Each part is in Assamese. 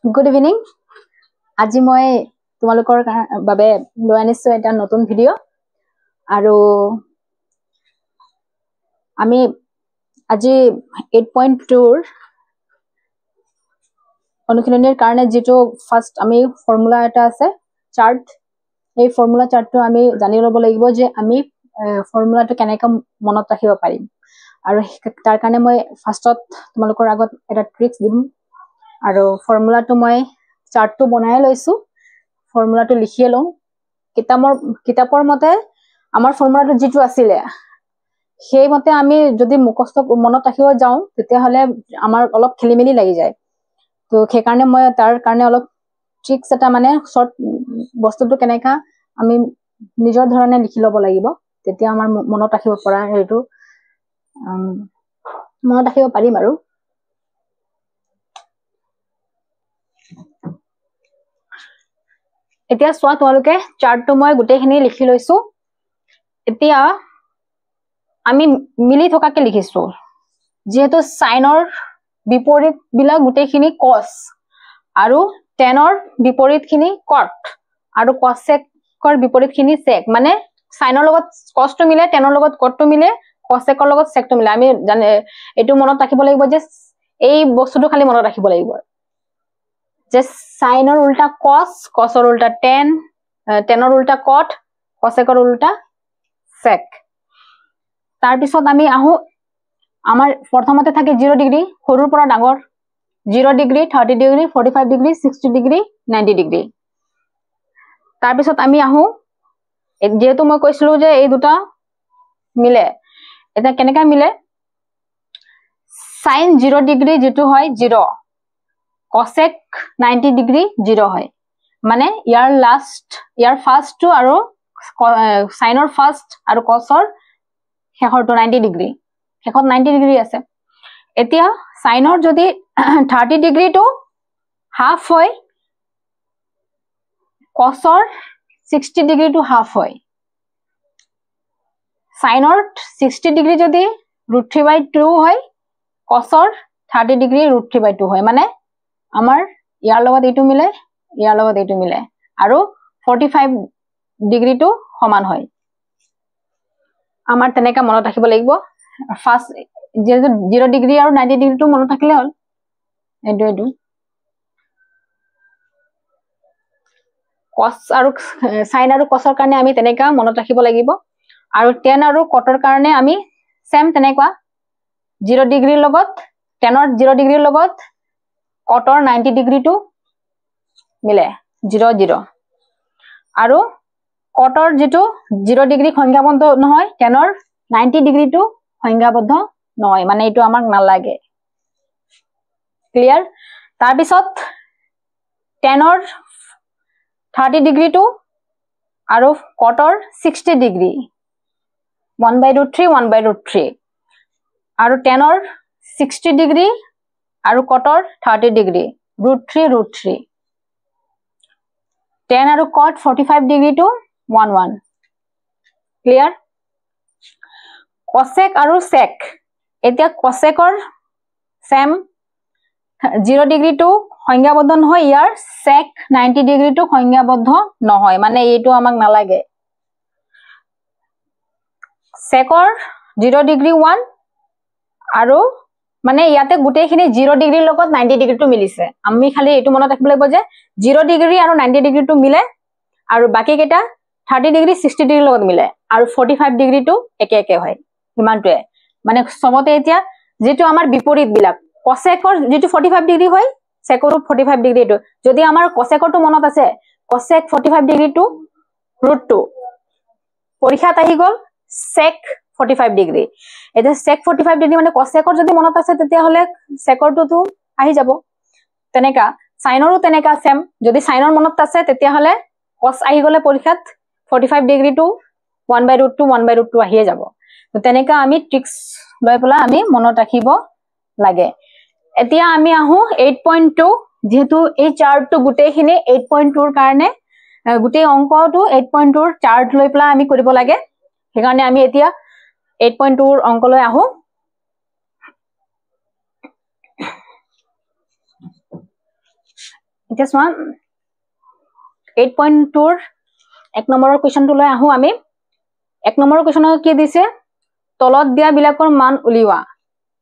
Good evening. আজি মই তোমালোকৰ বাবে লৈ আনিছো এটা নতুন ভিডিও আৰু আমি আজি 8.2 অনুশীলনীৰ কাৰণে যেটো ফাৰ্স্ট আমি ফৰ্মুলা এটা আছে চাৰ্ট এই ফৰ্মুলা চাৰ্টটো আমি জানি ল'ব লাগিব যে আমি ফৰ্মুলাটো কেনেকৈ মনত ৰাখিব পাৰিম আৰু তাৰ কাৰণে মই ফাৰ্স্টত তোমালোকৰ আগত এটা ট্ৰিক্স দিম আৰু ফৰ্মুলাটো মই চাৰ্টটো বনাই লৈছো ফৰ্মুলাটো লিখিয়ে লওঁ কিতাপৰ মতে আমাৰ ফৰ্মুলাটো যেটো আছিল সেই মতে আমি যদি মুখস্থ মনত ৰাখিব যাওঁ তেতিয়া হলে আমাৰ অলপ খেলিমেলি লাগি যায় তো সেই কাৰণে মই তাৰ কাৰণে অলপ ট্ৰিক্স এটা মানে শৰ্ট বস্তুটো কেনেকা আমি নিজৰ ধৰণে লিখি ল'ব লাগিব তেতিয়া আমাৰ মনত ৰাখিব পৰা হেতু মনত ৰাখিব পাৰিম আৰু এতিয়া সোৱা তোমালোকে চাৰ্টটো মই গুটেখিনি লিখি লৈছো এতিয়া আমি মিলি থকাকে লিখিছো যেহেতু সাইনৰ বিপৰীত বিলা গুটেখিনি cos আৰু tanৰ বিপৰীতখিনি cot আৰু cosecৰ বিপৰীতখিনি sec মানে সাইনৰ লগত cos টো মিলে tanৰ লগত cot টো মিলে cosecৰ লগত sec টো মিলে আমি জানে এটো মনত ৰাখিব লাগিব যে এই বস্তুটো খালি মনত ৰাখিব লাগিব যে সাইনৰ উল্টা cos cosৰ উল্টা tan tanৰ উল্টা cot cosecৰ উল্টা sec তাৰ পিছত আমি আহো আমাৰ প্ৰথমতে থাকে 0 ডিগ্ৰী সৰুৰ পৰা ডাঙৰ 0 degree 30 degree 45 degree 60 degree 90 degree তাৰ পিছত আমি আহো যেহেতু মই কৈছিলো যে এই দুটা মিলে এটা কেনেকা মিলে sin 0 ডিগ্ৰী যেটো হয় 0 cosec 90 ডিগ্ৰী 0 হয় মানে ইয়াৰ ফাৰ্স্ট টু আৰু সাইনৰ ফাৰ্স্ট আৰু cosৰ শেষৰটো 90 ডিগ্ৰী শেষত 90 ডিগ্ৰী আছে এতিয়া সাইনৰ যদি 30 ডিগ্ৰী টু হাফ হয় cosৰ 60 ডিগ্ৰী টু হাফ হয় সাইনৰ 60 ডিগ্ৰী যদি √3/2 হয় cosৰ 30 ডিগ্ৰী √3/2 হয় মানে আমাৰ ইয়াৰ লগত এইটো মিলে ইয়াৰ লগত এইটো মিলে আৰু 45 ডিগ্ৰী টু সমান হয় আমাৰ তেনেকা মনত ৰাখিব লাগিব ফাৰ্স্ট যেহেতু 0 ডিগ্ৰী আৰু 90 ডিগ্ৰী টু মনত ৰাখিলে হল এটো cos আৰু sin আৰু cosৰ কাৰণে আমি তেনেকা মনত ৰাখিব লাগিব আৰু tan আৰু cotৰ কাৰণে আমি সেম তেনেকুৱা 0 ডিগ্ৰীৰ লগত tanৰ 0 ডিগ্ৰীৰ লগত cotৰ 90 ডিগ্ৰী টু মিলে 0 0 আৰু cotৰ যেটো 0 ডিগ্ৰী সংজ্ঞাবদ্ধ নহয় tanৰ 90 ডিগ্ৰী টু সংজ্ঞাবদ্ধ নহয় মানে এটো আমাক নালাগে ক্লিয়াৰ তাৰ পিছত tanৰ 30 ডিগ্ৰী টু আৰু cotৰ 60 ডিগ্ৰী 1/√3 1/√3 আৰু tanৰ 60 ডিগ্ৰী আৰু cotৰ 30 ডিগ্ৰী √3 tan আৰু cot 45 degree to 1 1 clear cosec আৰু sec এতিয়া cosecৰ সেম 0 ডিগ্ৰী টু সংজ্ঞাবদ্ধ নহয় ইয়াৰ sec 90 ডিগ্ৰী টু সংজ্ঞাবদ্ধ নহয় মানে এইটো আমাক নালাগে secৰ 0 ডিগ্ৰী 1 আৰু মানে ইয়াতে গুটেখিনি 0 ডিগ্ৰীৰ লগত 90 ডিগ্ৰী টু মিলিছে আমি খালি এটো মনত ৰাখিব লাগিব যে 0 ডিগ্ৰী আৰু 90 ডিগ্ৰী টু মিলে আৰু বাকি কেটা 30 ডিগ্ৰী 60 ডিগ্ৰীৰ লগত মিলে আৰু 45 ডিগ্ৰী টু একে হয় ইমানটোৱে মানে সমতে এতিয়া যেটো আমাৰ বিপৰীত বিলাক cosecৰ যেটো 45 ডিগ্ৰী হয় secৰো 45 ডিগ্ৰী টু যদি আমাৰ cosecৰটো মনত আছে cosec 45 ডিগ্ৰী টু √2 পৰীক্ষাত আহি গল sec 45 ডিগ্ৰী এটা sec 45 ডিগ্ৰী মানে cosecৰ যদি মনত আছে তেতিয়া হলে secৰটো আহি যাব তেনেকা সাইনৰো তেনেকা সেম যদি সাইনৰ মনত আছে তেতিয়া হলে cos আহি গলে পৰীক্ষাত 45 ডিগ্ৰী টু 1/√2 1/√2 আহিয়ে যাব তো তেনেকা আমি ট্ৰিক্স লৈ পলা আমি মনত ৰাখিব লাগে এতিয়া আমি আহো 8.2 যেহেতু এই চাৰ্টটো গুটেখিনি 8.2 ৰ কাৰণে গুটে অংকটো 8.2 ৰ চাৰ্ট লৈ পলা আমি কৰিব লাগে সেইকাৰণে আমি এতিয়া 8.2 ৰ অংক লৈ আহো এতিয়া চোৱা 8.2 এক নম্বৰৰ কুৱেশ্যনটো লৈ আহো আমি। এক নম্বৰৰ কুৱেশ্যনত কি দিছে, তলত দিয়া বিলাকৰ মান উলিওৱা।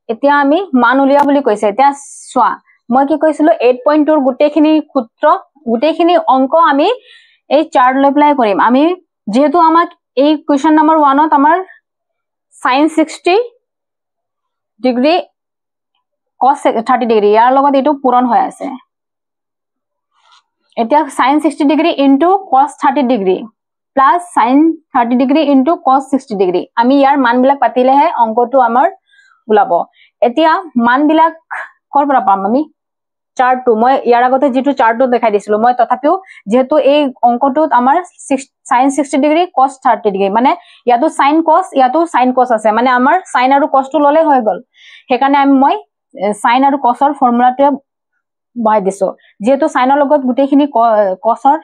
এতিয়া আমি মান উলিওৱা বুলি কৈছে। এতিয়া চোৱা মই কি কৈছিলো 8.2 গোটেইখিনি সূত্ৰ গোটেইখিনি অংক আমি এই চাৰ্ট লৈ পেলাই কৰিম। আমি যেহেতু আমাক এই কুৱেশ্যন নম্বৰ 1ত আমাৰ sin 60 ডিগ্ৰী cos 30 ডিগ্ৰী ইয়াৰ লগত এইটো পূৰণ হৈ আছে। এতিয়া sin 60 degree into cos 30 degree plus sin 30 degree into cos 60 degree. আমি ইয়াৰ মানবিলাক পাতিলেহে অংকটো আমাৰ ওলাব। এতিয়া মানবিলাক কৰ পৰা পাম আমি? চাৰ্টটো মই ইয়াৰ আগতে যেটো চাৰ্টটো দেখাই দিছিলো, মই তথাপিও যেহেতু এই অংকটোত আমাৰ sin 60 ডিগ্ৰী cos 30 ডিগ্ৰী মানে ইয়াতো sin cos আছে, মানে আমাৰ sin আৰু cos টো ললে হৈ গল। সেইকাৰণে মই sin আৰু cos ৰ ফৰ্মুলাটোৱে বহাই দিছো, যেহেতু sin ৰ লগত গোটেইখিনি cos ৰ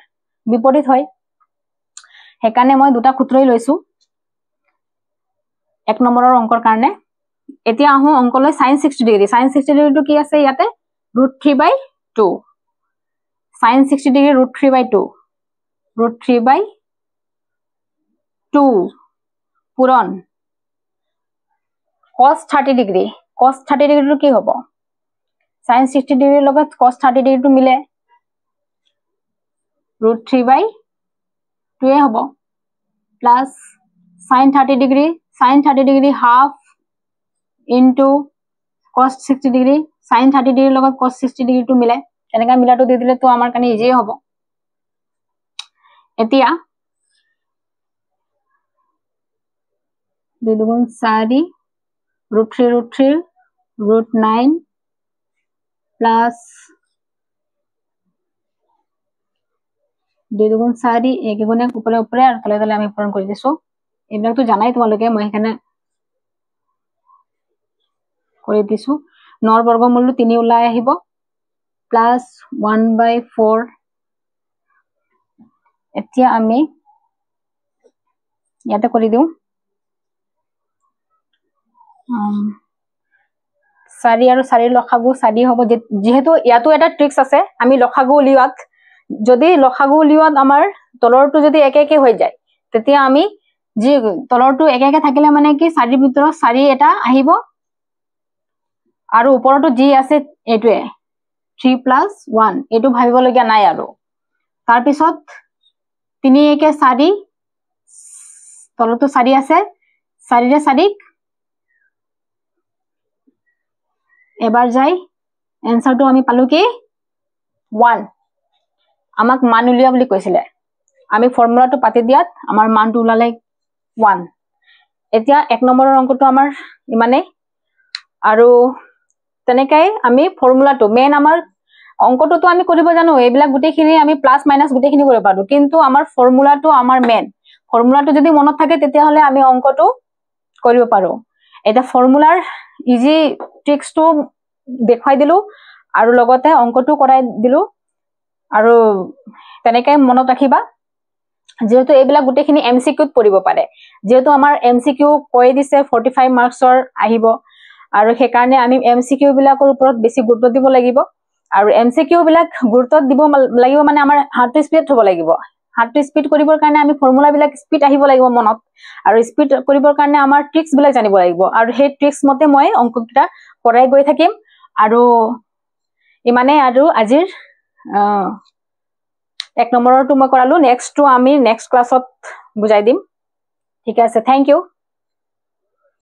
বিপৰীত হয়। সেইকাৰণে মই দুটা সূত্ৰই লৈছো এক নম্বৰৰ অংকৰ কাৰণে। এতিয়া আহো অংকলৈ sin 60 ডিগ্ৰী। sin 60 ডিগ্ৰীটো কি আছে ইয়াতে √3/2 sin 60 ডিগ্ৰী √3/2 পূৰণ cos 30 ডিগ্ৰী। cos 30 ডিগ্ৰীটো কি হ'ব? sin 60 ডিগ্ৰীৰ লগত cos 30 ডিগ্ৰীটো মিলে √3/2 হ'ব plus sin 30 degree half into cos 60 degree. sin 30 ডিগ্ৰীৰ লগত cos 60 ডিগ্ৰীটো মিলে, এনেকা মিলাটো দি দিলে তো আমাৰ কাৰণে ইজি হ'ব। এতিয়া 2 × 4 √3 √9 প্লাস 2 × 4 1 গুণে উপরে উপরে আর তলে তলে আমি পূরণ কৰি দিছো। এইবিলাক তো জানাই তোমালোকে, মই এখানে কৰি দিছো। 9 ৰ বৰ্গমূল 3 ওলাই আহিব প্লাস 1/4। এতিয়া আমি ইয়াতে কৰি দিও 4 আৰু 4 লসাগু 4 হ'ব। যেহেতু ইয়াতো এটা ট্ৰিক্স আছে, আমি লসাগু উলিওৱাত যদি লসাগু উলিওৱাত আমাৰ তলৰটো যদি একে একে হৈ যায়, তেতিয়া আমি যি তলৰটো একে একে থাকিলে মানে কি 4 ভিতৰত 4 এটা আহিব আৰু ওপৰটো যি আছে এইটোৱে 3 + 1 এইটো ভাবিব লগিয়া নাই। আৰু তাৰ পিছত 3 × 1 = 4 তলতো 4 আছে, 4 ৰে 4 এবাৰ যাই এনসাৰটো আমি পালো কি 1। আমাক মান উলিওৱা বুলি কৈছিলে, আমি ফৰ্মুলাটো পাতি দিয়াত আমাৰ মানটো ওলালে 1। এতিয়া 1 নম্বৰৰ অংকটো আমাৰ ইমানে। আৰু তেনেকৈ আমি ফৰ্মুলাটো মেইন আমাৰ অংকটোতো আমি কৰিব জানো, এইবিলাক গোটেইখিনি আমি প্লাস মাইনাস গোটেইখিনি কৰিব পাৰো, কিন্তু আমাৰ ফৰ্মুলাটো আমাৰ মেইন। ফৰ্মুলাটো যদি মনত থাকে তেতিয়া হলে আমি অংকটো কৰিব পাৰো। এটা ফৰ্মুলাৰ ইজি ট্ৰিক্সটো দেখাই দিলো আৰু লগতে অংকটো কৰাই দিলো। আৰু তেনেকৈ মনত ৰাখিবা, যেহেতু এইবিলাক গোটেইখিনি এমসিকিউত পৰিব পাৰে। যেহেতু আমাৰ এমসিকিউ কৈ দিছে 45 মাৰ্কছৰ আহিব, আৰু সেইকাৰণে আমি এমসিকিউ বিলাকৰ ওপৰত বেছি গুৰুত্ব দিব লাগিব। আৰু এমসিকিউ বিলাক গুৰুত্ব দিব লাগিব মানে আমাৰ হাতটো স্পীড হ'ব লাগিব। হাতটো স্পীড কৰিবৰ কাৰণে আমি ফৰ্মুলা বিলাক স্পীড আহিব লাগিব মনত, আৰু স্পীড কৰিবৰ কাৰণে আমাৰ ট্ৰিক্স বিলাক জানিব লাগিব। আৰু সেই ট্ৰিক্স মতে মই অংককেইটা কৰাই গৈ থাকিম। আৰু ইমানে আৰু আজিৰ 1 নম্বৰটো মই কৰালো। নেক্সটটো আমি নেক্সট ক্লাছত বুজাই দিম। ঠিক আছে, থেংক ইউ।